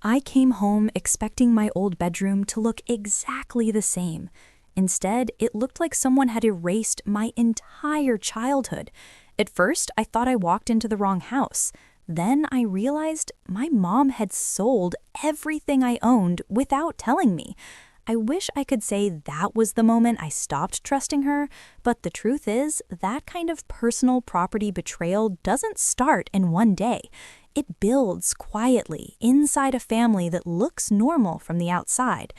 I came home expecting my old bedroom to look exactly the same. Instead, it looked like someone had erased my entire childhood. At first, I thought I walked into the wrong house. Then I realized my mom had sold everything I owned without telling me. I wish I could say that was the moment I stopped trusting her, but the truth is, that kind of personal property betrayal doesn't start in one day. It builds quietly inside a family that looks normal from the outside.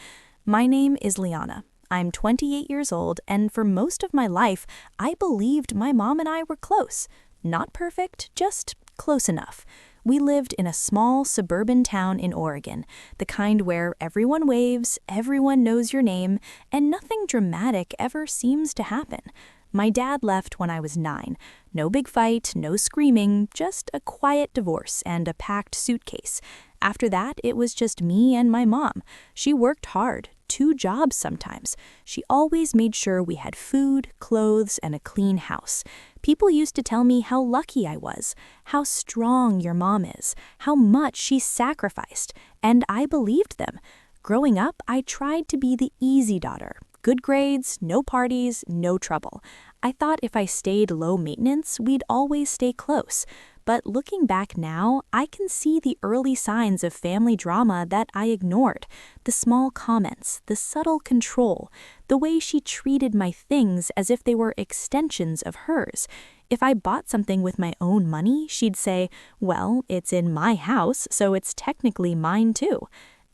My name is Liana. I'm 28 years old, and for most of my life, I believed my mom and I were close. Not perfect, just close enough. We lived in a small suburban town in Oregon, the kind where everyone waves, everyone knows your name, and nothing dramatic ever seems to happen. My dad left when I was 9. No big fight, no screaming, just a quiet divorce and a packed suitcase. After that, it was just me and my mom. She worked hard, 2 jobs sometimes. She always made sure we had food, clothes, and a clean house. People used to tell me how lucky I was, how strong your mom is, how much she sacrificed, and I believed them. Growing up, I tried to be the easy daughter. Good grades, no parties, no trouble. I thought if I stayed low maintenance, we'd always stay close. But looking back now, I can see the early signs of family drama that I ignored. The small comments, the subtle control, the way she treated my things as if they were extensions of hers. If I bought something with my own money, she'd say, "Well, it's in my house, so it's technically mine too."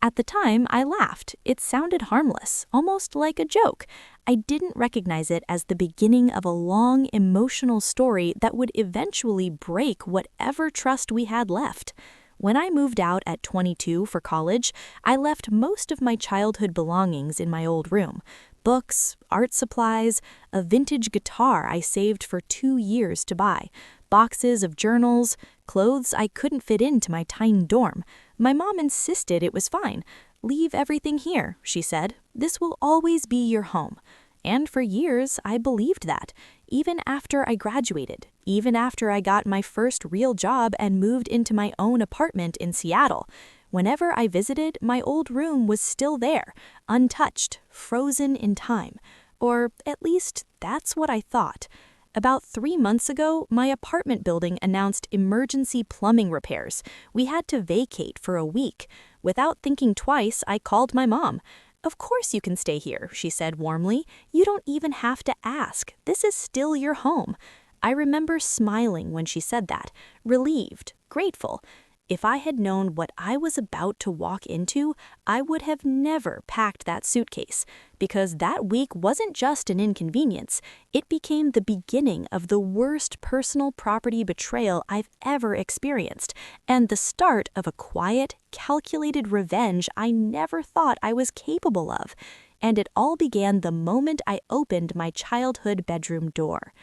At the time, I laughed. It sounded harmless, almost like a joke. I didn't recognize it as the beginning of a long, emotional story that would eventually break whatever trust we had left. When I moved out at 22 for college, I left most of my childhood belongings in my old room. Books, art supplies, a vintage guitar I saved for 2 years to buy, boxes of journals, clothes I couldn't fit into my tiny dorm. My mom insisted it was fine. "Leave everything here," she said. "This will always be your home." And for years, I believed that. Even after I graduated, even after I got my first real job and moved into my own apartment in Seattle. Whenever I visited, my old room was still there, untouched, frozen in time. Or at least that's what I thought. About 3 months ago, my apartment building announced emergency plumbing repairs. We had to vacate for a week. Without thinking twice, I called my mom. "Of course you can stay here," she said warmly. "You don't even have to ask. This is still your home." I remember smiling when she said that, relieved, grateful. If I had known what I was about to walk into, I would have never packed that suitcase, because that week wasn't just an inconvenience. It became the beginning of the worst personal property betrayal I've ever experienced, and the start of a quiet, calculated revenge I never thought I was capable of. And it all began the moment I opened my childhood bedroom door.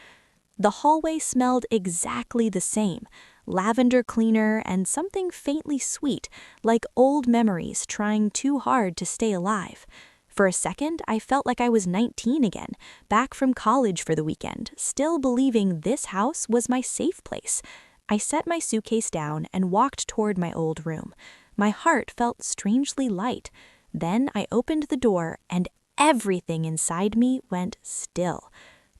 The hallway smelled exactly the same, lavender cleaner and something faintly sweet, like old memories trying too hard to stay alive. For a second, I felt like I was 19 again, back from college for the weekend, still believing this house was my safe place. I set my suitcase down and walked toward my old room. My heart felt strangely light. Then I opened the door and everything inside me went still.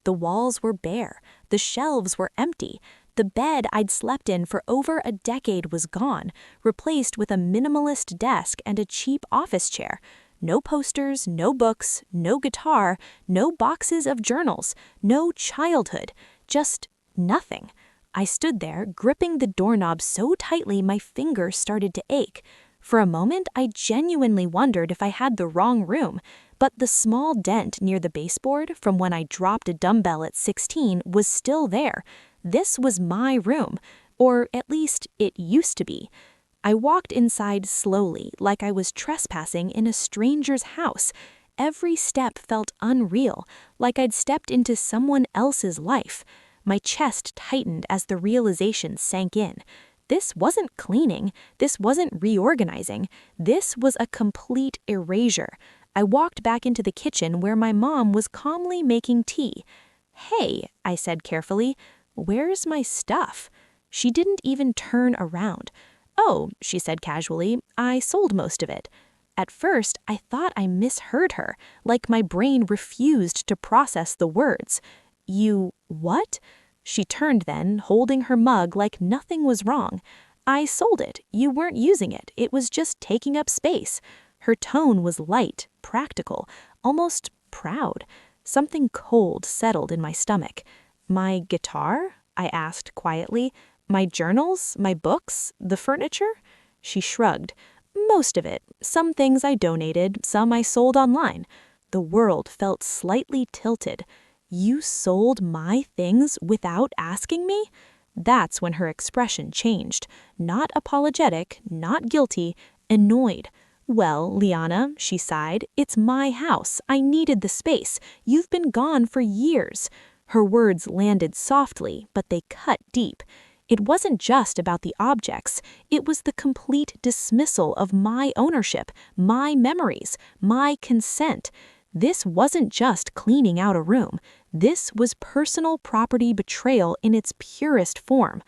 The walls were bare, the shelves were empty, the bed I'd slept in for over a decade was gone, replaced with a minimalist desk and a cheap office chair. No posters, no books, no guitar, no boxes of journals, no childhood, just nothing. I stood there, gripping the doorknob so tightly my fingers started to ache. For a moment, I genuinely wondered if I had the wrong room, but the small dent near the baseboard from when I dropped a dumbbell at 16 was still there. This was my room, or at least it used to be. I walked inside slowly, like I was trespassing in a stranger's house. Every step felt unreal, like I'd stepped into someone else's life. My chest tightened as the realization sank in. This wasn't cleaning, this wasn't reorganizing, this was a complete erasure. I walked back into the kitchen where my mom was calmly making tea. "Hey," I said carefully, "where's my stuff?" She didn't even turn around. "Oh," she said casually, "I sold most of it." At first, I thought I misheard her, like my brain refused to process the words. "You what?" She turned then, holding her mug like nothing was wrong. "I sold it. You weren't using it. It was just taking up space." Her tone was light, practical, almost proud. Something cold settled in my stomach. "My guitar?" I asked quietly. "My journals? My books? The furniture?" She shrugged. "Most of it. Some things I donated, some I sold online." The world felt slightly tilted. "You sold my things without asking me?" That's when her expression changed. Not apologetic, not guilty, annoyed. "Well, Liana," she sighed, "it's my house. I needed the space. You've been gone for years." Her words landed softly, but they cut deep. It wasn't just about the objects. It was the complete dismissal of my ownership, my memories, my consent. This wasn't just cleaning out a room. This was personal property betrayal in its purest form.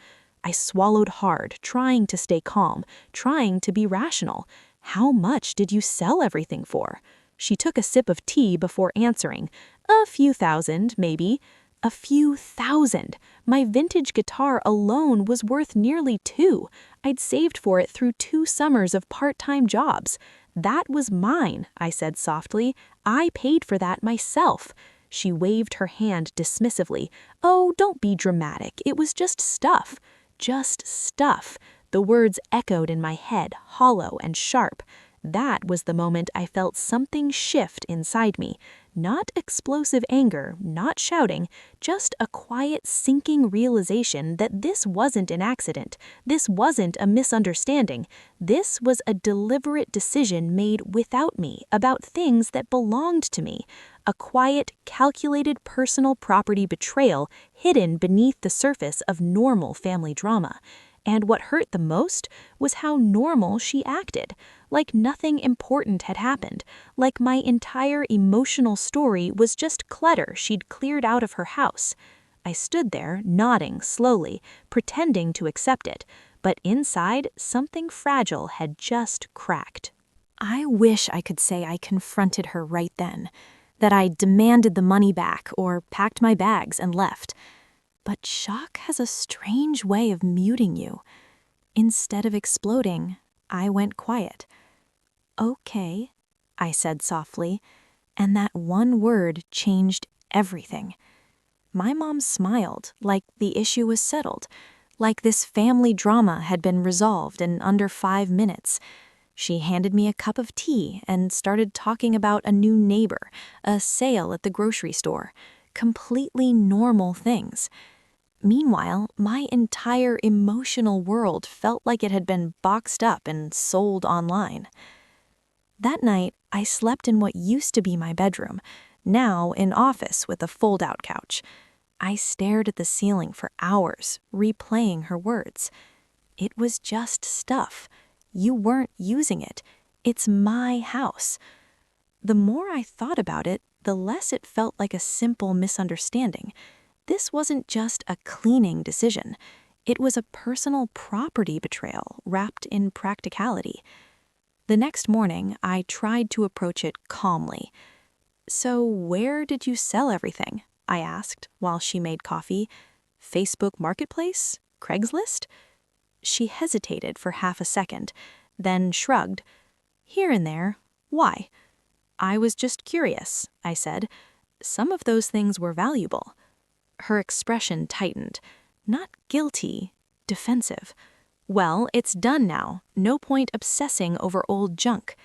I swallowed hard, trying to stay calm, trying to be rational. "How much did you sell everything for?" She took a sip of tea before answering. "A few thousand, maybe." A few thousand. My vintage guitar alone was worth nearly 2. I'd saved for it through 2 summers of part-time jobs. "That was mine," I said softly. "I paid for that myself." She waved her hand dismissively. "Oh, don't be dramatic. It was just stuff." Just stuff. The words echoed in my head, hollow and sharp. That was the moment I felt something shift inside me. Not explosive anger, not shouting, just a quiet, sinking realization that this wasn't an accident. This wasn't a misunderstanding. This was a deliberate decision made without me about things that belonged to me. A quiet, calculated personal property betrayal hidden beneath the surface of normal family drama. And what hurt the most was how normal she acted, like nothing important had happened, like my entire emotional story was just clutter she'd cleared out of her house. I stood there, nodding slowly, pretending to accept it, but inside, something fragile had just cracked. I wish I could say I confronted her right then, that I demanded the money back or packed my bags and left. But shock has a strange way of muting you. Instead of exploding, I went quiet. "Okay," I said softly, and that one word changed everything. My mom smiled, like the issue was settled, like this family drama had been resolved in under 5 minutes. She handed me a cup of tea and started talking about a new neighbor, a sale at the grocery store, completely normal things. Meanwhile, my entire emotional world felt like it had been boxed up and sold online. That night, I slept in what used to be my bedroom, now an office with a fold-out couch. I stared at the ceiling for hours, replaying her words. "It was just stuff. You weren't using it. It's my house." The more I thought about it, the less it felt like a simple misunderstanding. This wasn't just a cleaning decision. It was a personal property betrayal wrapped in practicality. The next morning, I tried to approach it calmly. "So where did you sell everything?" I asked while she made coffee. "Facebook Marketplace? Craigslist?" She hesitated for half a second, then shrugged. "Here and there. Why?" "I was just curious," I said. "Some of those things were valuable." Her expression tightened. Not guilty, defensive. "Well, it's done now. No point obsessing over old junk."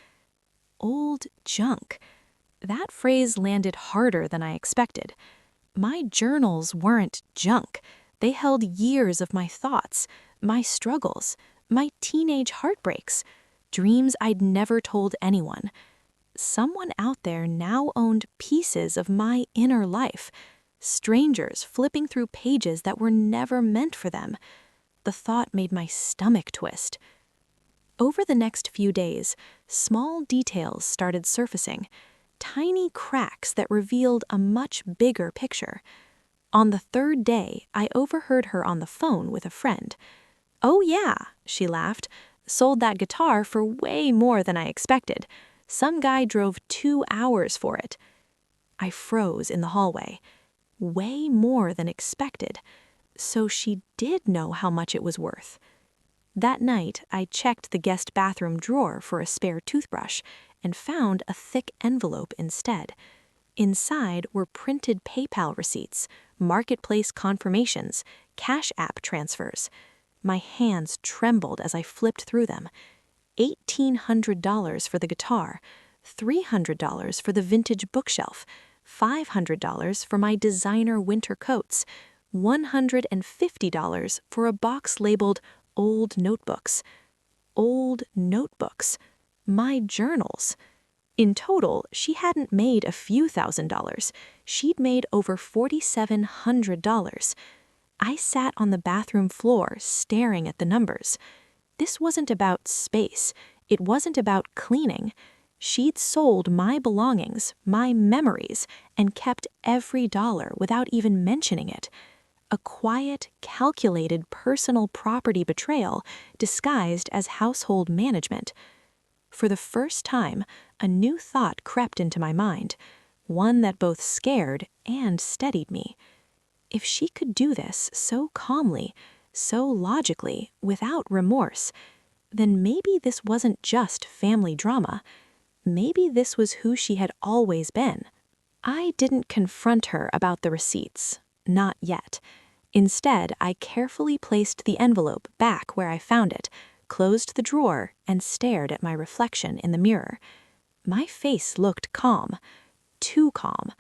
Old junk. That phrase landed harder than I expected. My journals weren't junk. They held years of my thoughts, my struggles, my teenage heartbreaks, dreams I'd never told anyone. Someone out there now owned pieces of my inner life. Strangers flipping through pages that were never meant for them. The thought made my stomach twist. Over the next few days, small details started surfacing, tiny cracks that revealed a much bigger picture. On the 3rd day, I overheard her on the phone with a friend. "Oh yeah," she laughed, Sold that guitar for way more than I expected. Some guy drove 2 hours for it. I froze in the hallway. Way more than expected. So she did know how much it was worth. That night, I checked the guest bathroom drawer for a spare toothbrush and found a thick envelope instead. Inside were printed PayPal receipts, marketplace confirmations, Cash App transfers. My hands trembled as I flipped through them. $1,800 for the guitar, $300 for the vintage bookshelf, $500 for my designer winter coats, $150 for a box labeled old notebooks. Old notebooks. My journals. In total, she hadn't made a few $1,000s. She'd made over $4,700. I sat on the bathroom floor staring at the numbers. This wasn't about space. It wasn't about cleaning. She'd sold my belongings, my memories, and kept every dollar without even mentioning it. A quiet, calculated personal property betrayal disguised as household management. For the first time, a new thought crept into my mind, one that both scared and steadied me. If she could do this so calmly, so logically, without remorse, then maybe this wasn't just family drama. Maybe this was who she had always been. I didn't confront her about the receipts. Not yet. Instead, I carefully placed the envelope back where I found it, closed the drawer, and stared at my reflection in the mirror. My face looked calm. Too calm.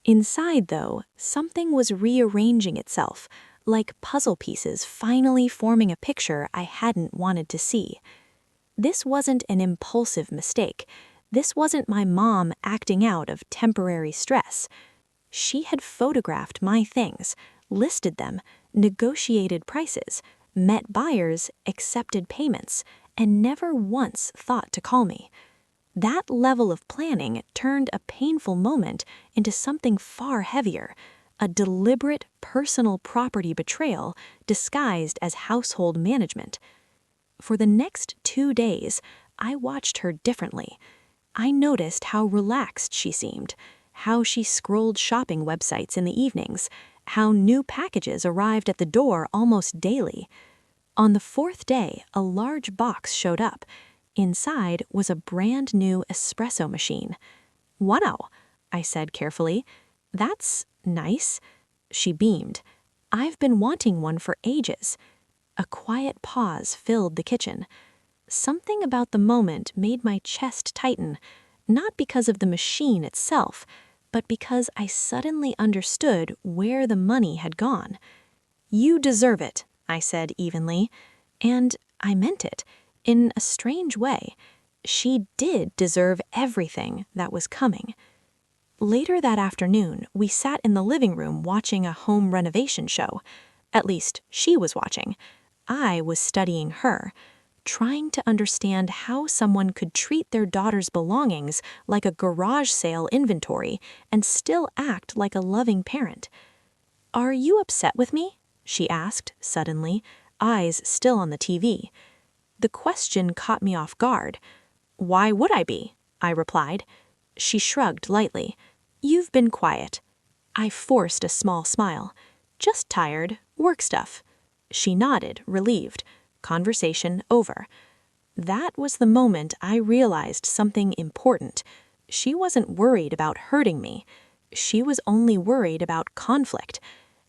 Inside, though, something was rearranging itself, like puzzle pieces finally forming a picture I hadn't wanted to see. This wasn't an impulsive mistake. This wasn't my mom acting out of temporary stress. She had photographed my things, listed them, negotiated prices, met buyers, accepted payments, and never once thought to call me. That level of planning turned a painful moment into something far heavier, a deliberate personal property betrayal disguised as household management. For the next 2 days, I watched her differently. I noticed how relaxed she seemed, how she scrolled shopping websites in the evenings, how new packages arrived at the door almost daily. On the 4th day, a large box showed up. Inside was a brand new espresso machine. "Wow," I said carefully. "That's nice." She beamed. "I've been wanting one for ages." A quiet pause filled the kitchen. Something about the moment made my chest tighten, not because of the machine itself, but because I suddenly understood where the money had gone. "You deserve it," I said evenly. And I meant it. In a strange way, she did deserve everything that was coming. Later that afternoon, we sat in the living room watching a home renovation show. At least, she was watching. I was studying her, trying to understand how someone could treat their daughter's belongings like a garage sale inventory and still act like a loving parent. "Are you upset with me?" she asked suddenly, eyes still on the TV. The question caught me off guard. "Why would I be?" I replied. She shrugged lightly. "You've been quiet." I forced a small smile. "Just tired. Work stuff." She nodded, relieved. Conversation over. That was the moment I realized something important. She wasn't worried about hurting me. She was only worried about conflict.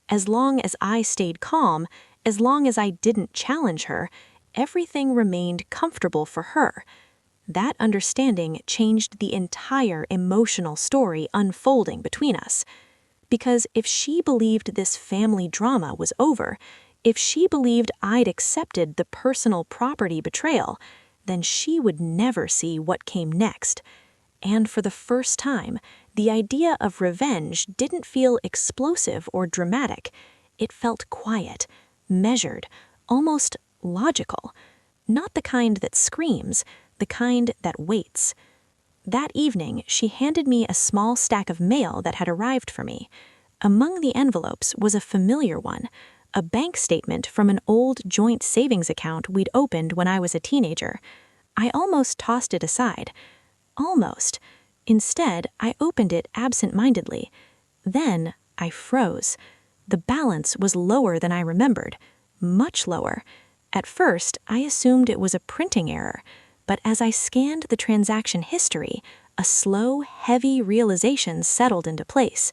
As long as I stayed calm, as long as I didn't challenge her, everything remained comfortable for her. That understanding changed the entire emotional story unfolding between us. Because if she believed this family drama was over, if she believed I'd accepted the personal property betrayal, then she would never see what came next. And for the first time, the idea of revenge didn't feel explosive or dramatic. It felt quiet, measured, almost logical. Not the kind that screams, the kind that waits. That evening, she handed me a small stack of mail that had arrived for me. Among the envelopes was a familiar one, a bank statement from an old joint savings account we'd opened when I was a teenager. I almost tossed it aside. Almost. Instead, I opened it absent-mindedly. Then I froze. The balance was lower than I remembered. Much lower. At first, I assumed it was a printing error, but as I scanned the transaction history, a slow, heavy realization settled into place.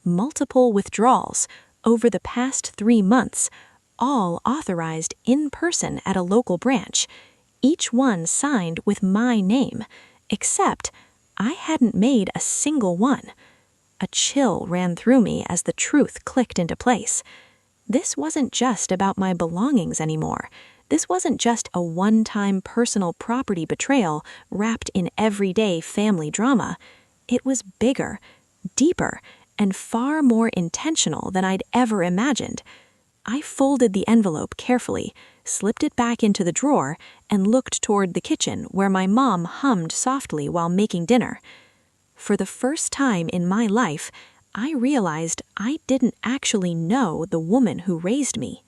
Multiple withdrawals over the past 3 months, all authorized in person at a local branch, each one signed with my name, except I hadn't made a single one. A chill ran through me as the truth clicked into place. This wasn't just about my belongings anymore. This wasn't just a one-time personal property betrayal wrapped in everyday family drama. It was bigger, deeper, and far more intentional than I'd ever imagined. I folded the envelope carefully, slipped it back into the drawer, and looked toward the kitchen where my mom hummed softly while making dinner. For the first time in my life, I realized I didn't actually know the woman who raised me.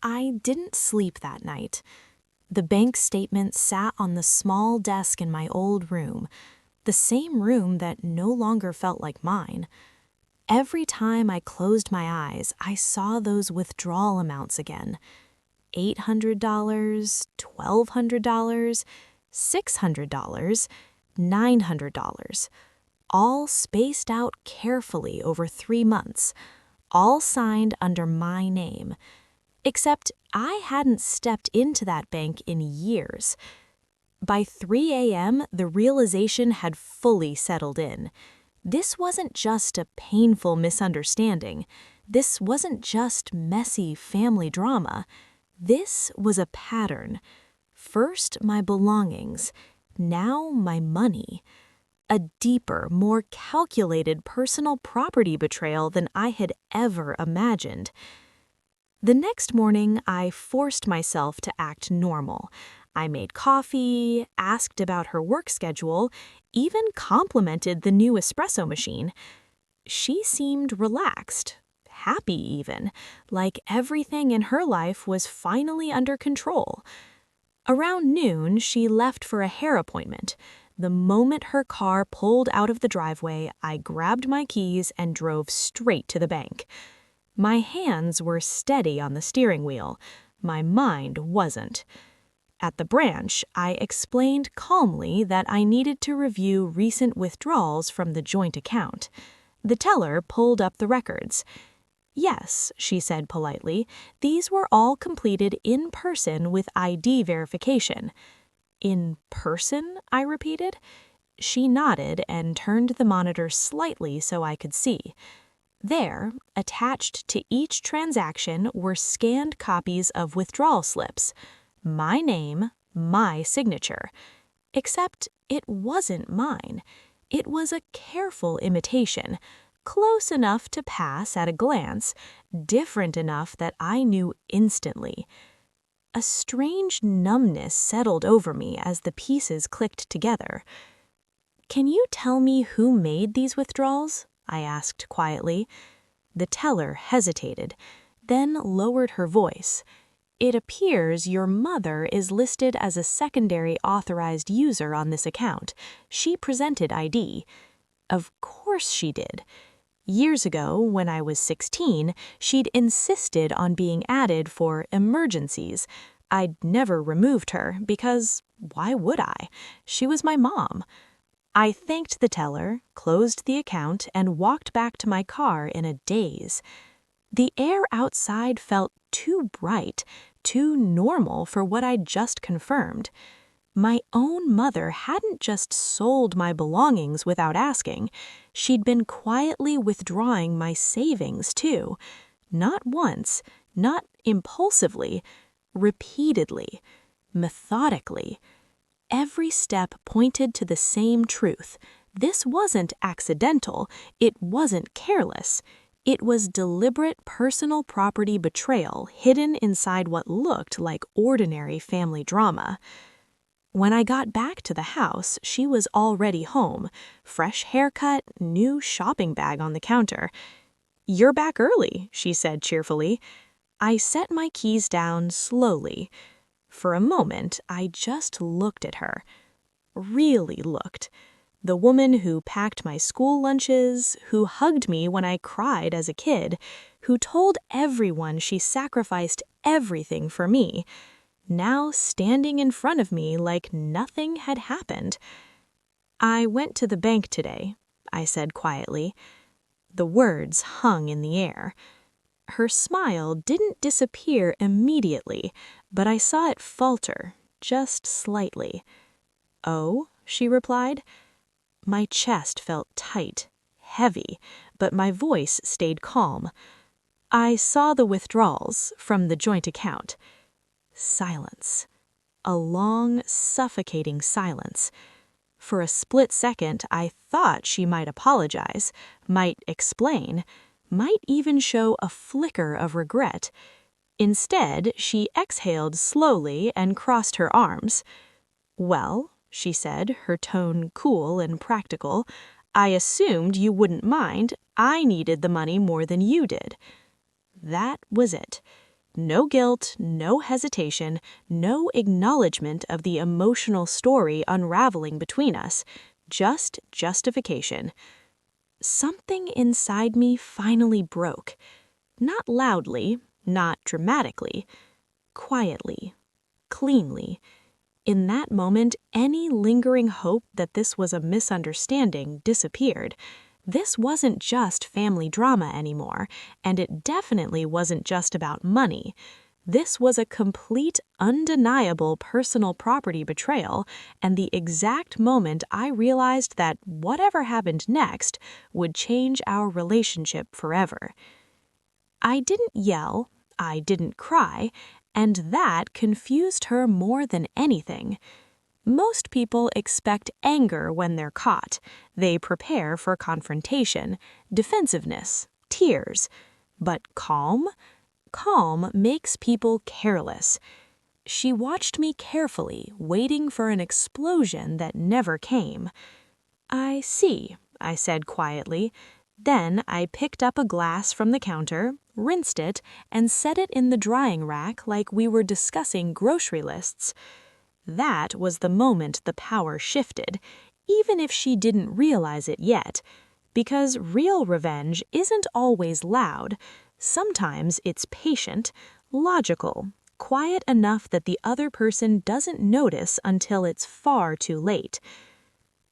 I didn't sleep that night. The bank statement sat on the small desk in my old room, the same room that no longer felt like mine. Every time I closed my eyes, I saw those withdrawal amounts again. $800, $1,200, $600, $900, all spaced out carefully over 3 months, all signed under my name. Except I hadn't stepped into that bank in years. By 3 a.m., the realization had fully settled in. This wasn't just a painful misunderstanding. This wasn't just messy family drama. This was a pattern. First my belongings, now my money. A deeper, more calculated personal property betrayal than I had ever imagined. The next morning, I forced myself to act normal. I made coffee, asked about her work schedule, even complimented the new espresso machine. She seemed relaxed, happy even, like everything in her life was finally under control. Around noon, she left for a hair appointment. The moment her car pulled out of the driveway, I grabbed my keys and drove straight to the bank. My hands were steady on the steering wheel. My mind wasn't. At the branch, I explained calmly that I needed to review recent withdrawals from the joint account. The teller pulled up the records. Yes, she said politely, these were all completed in person with ID verification. In person, I repeated. She nodded and turned the monitor slightly so I could see. There, attached to each transaction, were scanned copies of withdrawal slips. My name, my signature. Except it wasn't mine. It was a careful imitation, close enough to pass at a glance, different enough that I knew instantly. A strange numbness settled over me as the pieces clicked together. "Can you tell me who made these withdrawals?" I asked quietly. The teller hesitated, then lowered her voice. "It appears your mother is listed as a secondary authorized user on this account. She presented ID." Of course she did. Years ago, when I was 16, she'd insisted on being added for emergencies. I'd never removed her because why would I? She was my mom. I thanked the teller, closed the account, and walked back to my car in a daze. The air outside felt too bright, too normal for what I'd just confirmed. My own mother hadn't just sold my belongings without asking. She'd been quietly withdrawing my savings, too. Not once, not impulsively, repeatedly, methodically. Every step pointed to the same truth. This wasn't accidental. It wasn't careless. It was deliberate personal property betrayal hidden inside what looked like ordinary family drama. When I got back to the house, she was already home. Fresh haircut, new shopping bag on the counter. "You're back early," she said cheerfully. I set my keys down slowly. For a moment, I just looked at her. Really looked. The woman who packed my school lunches, who hugged me when I cried as a kid, who told everyone she sacrificed everything for me, now standing in front of me like nothing had happened. "I went to the bank today," I said quietly. The words hung in the air. Her smile didn't disappear immediately, but I saw it falter, just slightly. "Oh?" she replied. My chest felt tight, heavy, but my voice stayed calm. "I saw the withdrawals from the joint account." Silence. A long, suffocating silence. For a split second, I thought she might apologize, might explain, might even show a flicker of regret. Instead, she exhaled slowly and crossed her arms. "Well," she said, her tone cool and practical, "I assumed you wouldn't mind. I needed the money more than you did." That was it. No guilt, no hesitation, no acknowledgement of the emotional story unraveling between us, just justification. Something inside me finally broke. Not loudly, not dramatically, quietly, cleanly. In that moment, any lingering hope that this was a misunderstanding disappeared. This wasn't just family drama anymore, and it definitely wasn't just about money. This was a complete, undeniable personal property betrayal, and the exact moment I realized that whatever happened next would change our relationship forever. I didn't yell, I didn't cry, and that confused her more than anything. Most people expect anger when they're caught. They prepare for confrontation, defensiveness, tears. But calm? Calm makes people careless. She watched me carefully, waiting for an explosion that never came. "I see," I said quietly. Then I picked up a glass from the counter, rinsed it, and set it in the drying rack like we were discussing grocery lists. That was the moment the power shifted, even if she didn't realize it yet. Because real revenge isn't always loud. Sometimes it's patient, logical, quiet enough that the other person doesn't notice until it's far too late.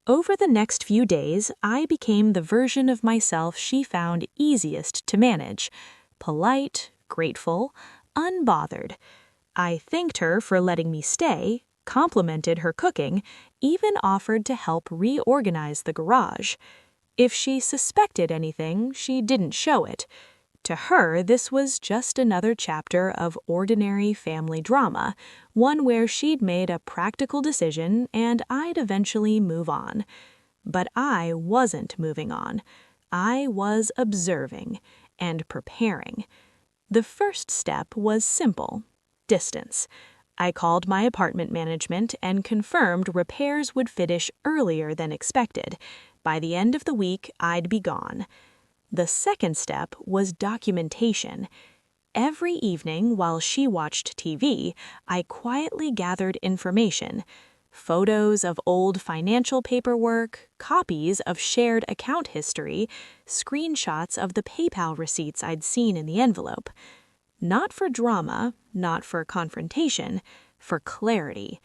Over the next few days, I became the version of myself she found easiest to manage. Polite, grateful, unbothered. I thanked her for letting me stay, complimented her cooking, even offered to help reorganize the garage. If she suspected anything, she didn't show it. To her, this was just another chapter of ordinary family drama, one where she'd made a practical decision and I'd eventually move on. But I wasn't moving on. I was observing and preparing. The first step was simple: distance. I called my apartment management and confirmed repairs would finish earlier than expected. By the end of the week, I'd be gone. The second step was documentation. Every evening while she watched TV, I quietly gathered information. Photos of old financial paperwork, copies of shared account history, screenshots of the PayPal receipts I'd seen in the envelope. Not for drama, not for confrontation, for clarity.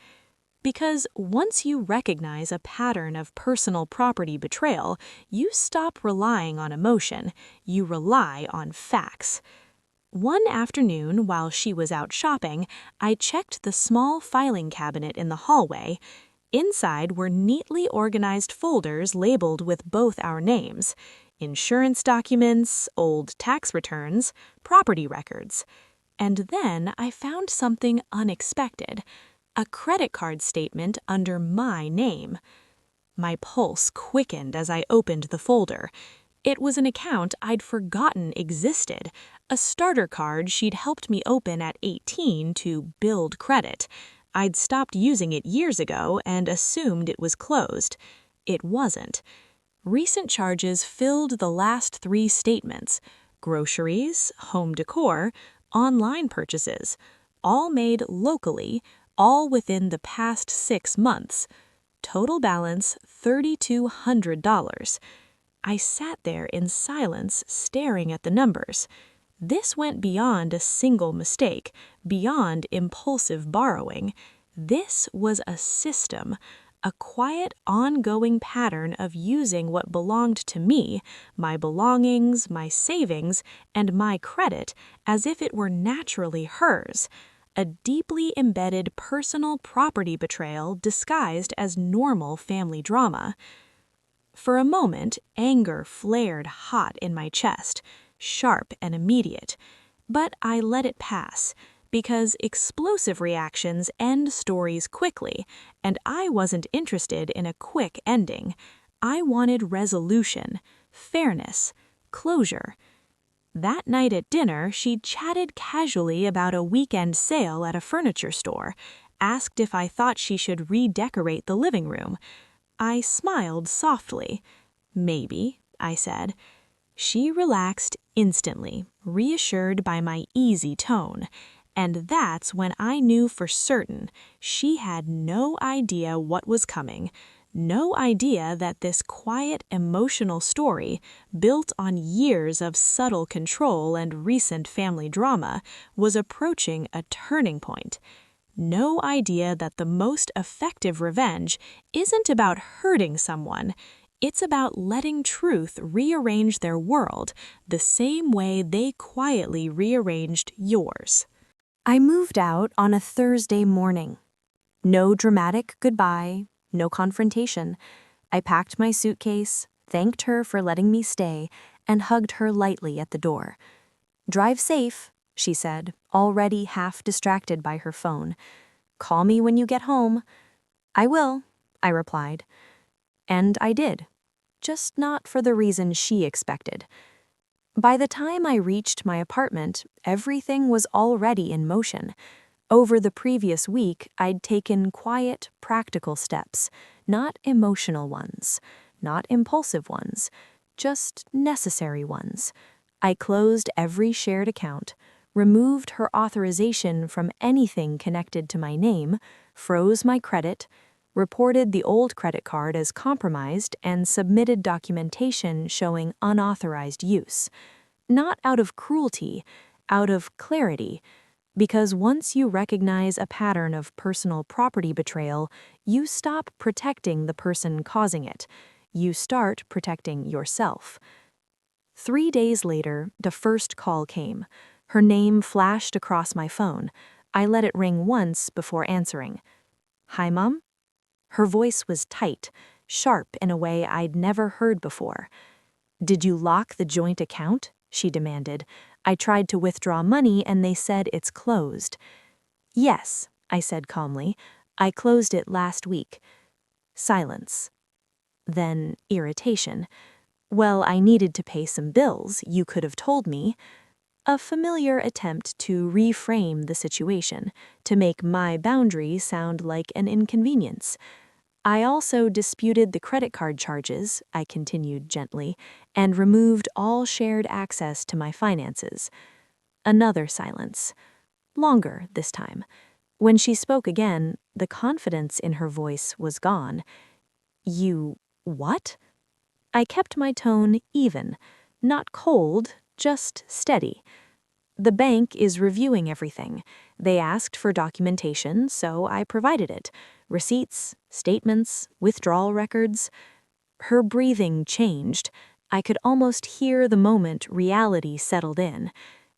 Because once you recognize a pattern of personal property betrayal, you stop relying on emotion, you rely on facts. One afternoon, while she was out shopping, I checked the small filing cabinet in the hallway. Inside were neatly organized folders labeled with both our names: insurance documents, old tax returns, property records. And then I found something unexpected: a credit card statement under my name. My pulse quickened as I opened the folder. It was an account I'd forgotten existed, a starter card she'd helped me open at 18 to build credit. I'd stopped using it years ago and assumed it was closed. It wasn't. Recent charges filled the last 3 statements: groceries, home decor, online purchases, all made locally, all within the past 6 months. Total balance $3,200. I sat there in silence, staring at the numbers. This went beyond a single mistake, beyond impulsive borrowing. This was a system, a quiet, ongoing pattern of using what belonged to me, my belongings, my savings, and my credit, as if it were naturally hers. A deeply embedded personal property betrayal disguised as normal family drama. For a moment, anger flared hot in my chest, sharp and immediate, but I let it pass, because explosive reactions end stories quickly, and I wasn't interested in a quick ending. I wanted resolution, fairness, closure. That night at dinner, she chatted casually about a weekend sale at a furniture store, asked if I thought she should redecorate the living room. I smiled softly. Maybe, I said. She relaxed instantly, reassured by my easy tone. And that's when I knew for certain she had no idea what was coming, no idea that this quiet, emotional story, built on years of subtle control and recent family drama, was approaching a turning point. No idea that the most effective revenge isn't about hurting someone. It's about letting truth rearrange their world the same way they quietly rearranged yours. I moved out on a Thursday morning. No dramatic goodbye, no confrontation. I packed my suitcase, thanked her for letting me stay, and hugged her lightly at the door. "Drive safe," she said, already half distracted by her phone. "Call me when you get home." "I will," I replied. And I did, just not for the reason she expected. By the time I reached my apartment, everything was already in motion. Over the previous week, I'd taken quiet, practical steps, not emotional ones, not impulsive ones, just necessary ones. I closed every shared account, removed her authorization from anything connected to my name, froze my credit, reported the old credit card as compromised, and submitted documentation showing unauthorized use. Not out of cruelty, out of clarity, because once you recognize a pattern of personal property betrayal, you stop protecting the person causing it. You start protecting yourself. 3 days later, the first call came. Her name flashed across my phone. I let it ring once before answering. "Hi, Mom?" Her voice was tight, sharp in a way I'd never heard before. "Did you lock the joint account?" she demanded. "I tried to withdraw money and they said it's closed." "Yes," I said calmly. "I closed it last week." Silence. Then irritation. "Well, I needed to pay some bills. You could have told me." A familiar attempt to reframe the situation, to make my boundary sound like an inconvenience. "I also disputed the credit card charges," I continued gently, "and removed all shared access to my finances." Another silence. Longer this time. When she spoke again, the confidence in her voice was gone. "You what?" I kept my tone even, not cold, just steady. "The bank is reviewing everything. They asked for documentation, so I provided it. Receipts, statements, withdrawal records." Her breathing changed. I could almost hear the moment reality settled in.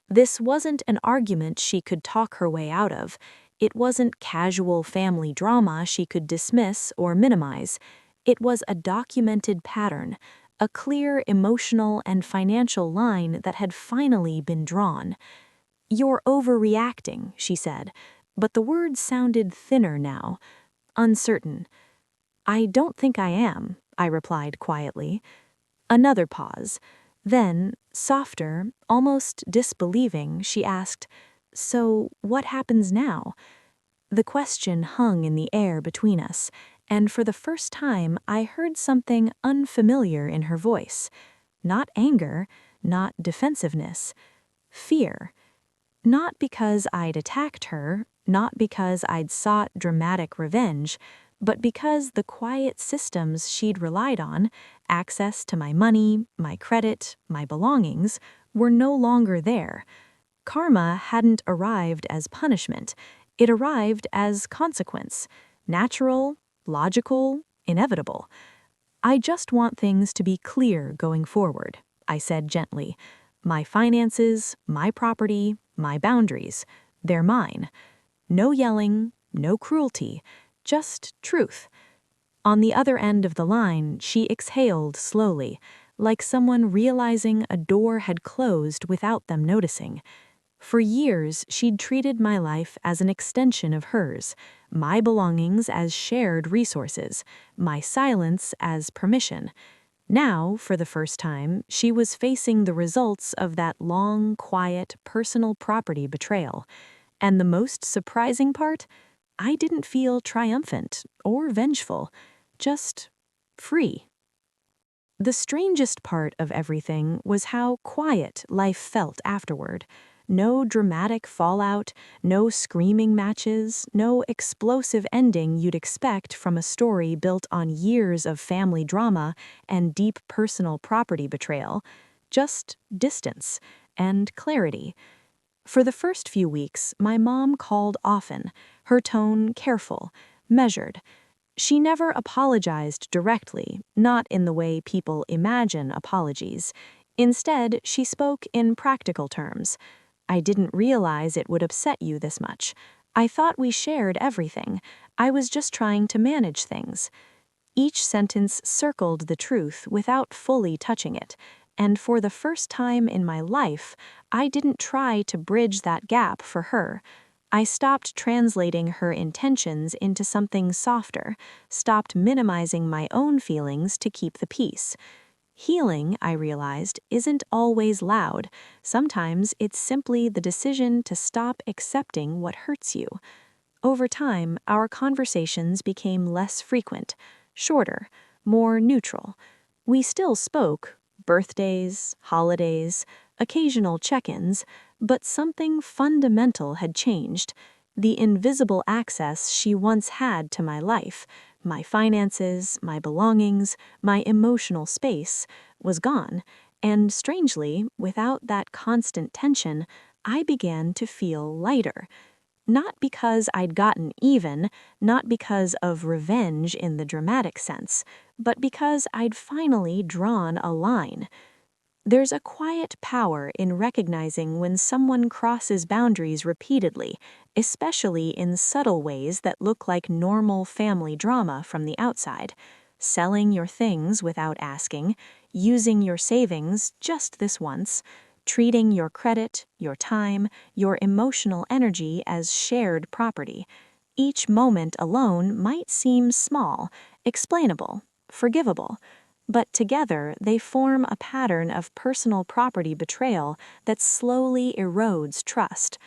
This wasn't an argument she could talk her way out of. It wasn't casual family drama she could dismiss or minimize. It was a documented pattern, a clear emotional and financial line that had finally been drawn. "You're overreacting," she said, but the words sounded thinner now, uncertain. "I don't think I am," I replied quietly. Another pause. Then, softer, almost disbelieving, she asked, "So what happens now?" The question hung in the air between us, and for the first time I heard something unfamiliar in her voice. Not anger, not defensiveness. Fear. Not because I'd attacked her, not because I'd sought dramatic revenge, but because the quiet systems she'd relied on, access to my money, my credit, my belongings, were no longer there. Karma hadn't arrived as punishment, it arrived as consequence, natural, logical, inevitable. I just want things to be clear going forward, I said gently. My finances, my property, my boundaries, they're mine. No yelling, no cruelty, just truth. On the other end of the line, she exhaled slowly, like someone realizing a door had closed without them noticing. For years, she'd treated my life as an extension of hers, my belongings as shared resources, my silence as permission. Now, for the first time, she was facing the results of that long, quiet, personal property betrayal. And the most surprising part? I didn't feel triumphant or vengeful, just free. The strangest part of everything was how quiet life felt afterward. No dramatic fallout, no screaming matches, no explosive ending you'd expect from a story built on years of family drama and deep personal property betrayal. Just distance and clarity. For the first few weeks, my mom called often, her tone careful, measured. She never apologized directly, not in the way people imagine apologies. Instead, she spoke in practical terms. I didn't realize it would upset you this much. I thought we shared everything. I was just trying to manage things. Each sentence circled the truth without fully touching it, and for the first time in my life, I didn't try to bridge that gap for her. I stopped translating her intentions into something softer, stopped minimizing my own feelings to keep the peace. Healing, I realized, isn't always loud. Sometimes it's simply the decision to stop accepting what hurts you. Over time, our conversations became less frequent, shorter, more neutral. We still spoke, birthdays, holidays, occasional check-ins, but something fundamental had changed. The invisible access she once had to my life, my finances, my belongings, my emotional space, was gone, and strangely, without that constant tension, I began to feel lighter. Not because I'd gotten even, not because of revenge in the dramatic sense, but because I'd finally drawn a line. There's a quiet power in recognizing when someone crosses boundaries repeatedly, especially in subtle ways that look like normal family drama from the outside. Selling your things without asking, using your savings just this once, treating your credit, your time, your emotional energy as shared property. Each moment alone might seem small, explainable, forgivable. But together, they form a pattern of personal property betrayal that slowly erodes trust.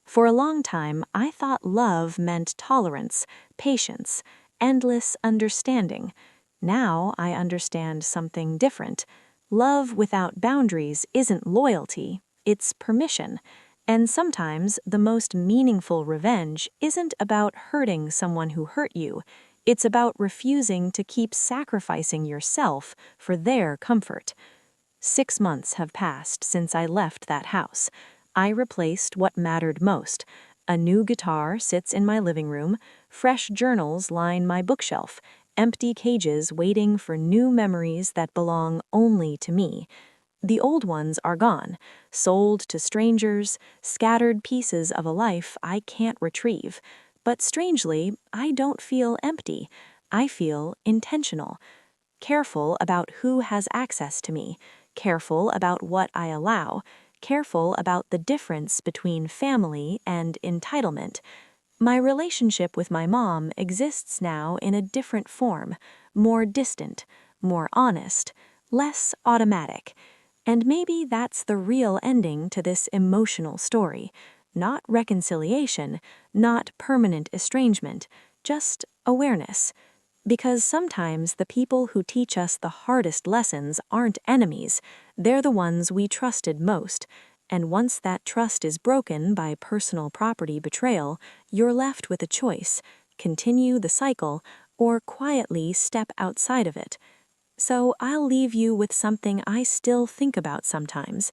For a long time, I thought love meant tolerance, patience, endless understanding. Now I understand something different. Love without boundaries isn't loyalty, it's permission. And sometimes the most meaningful revenge isn't about hurting someone who hurt you. It's about refusing to keep sacrificing yourself for their comfort. 6 months have passed since I left that house. I replaced what mattered most. A new guitar sits in my living room, fresh journals line my bookshelf, empty cages waiting for new memories that belong only to me. The old ones are gone, sold to strangers, scattered pieces of a life I can't retrieve. But strangely, I don't feel empty. I feel intentional. Careful about who has access to me, careful about what I allow, careful about the difference between family and entitlement. My relationship with my mom exists now in a different form, more distant, more honest, less automatic. And maybe that's the real ending to this emotional story. Not reconciliation, not permanent estrangement, just awareness. Because sometimes the people who teach us the hardest lessons aren't enemies, they're the ones we trusted most. And once that trust is broken by personal property betrayal, you're left with a choice: continue the cycle or quietly step outside of it. So I'll leave you with something I still think about sometimes.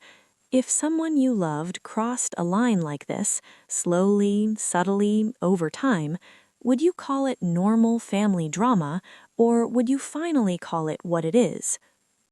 If someone you loved crossed a line like this, slowly, subtly, over time, would you call it normal family drama, or would you finally call it what it is?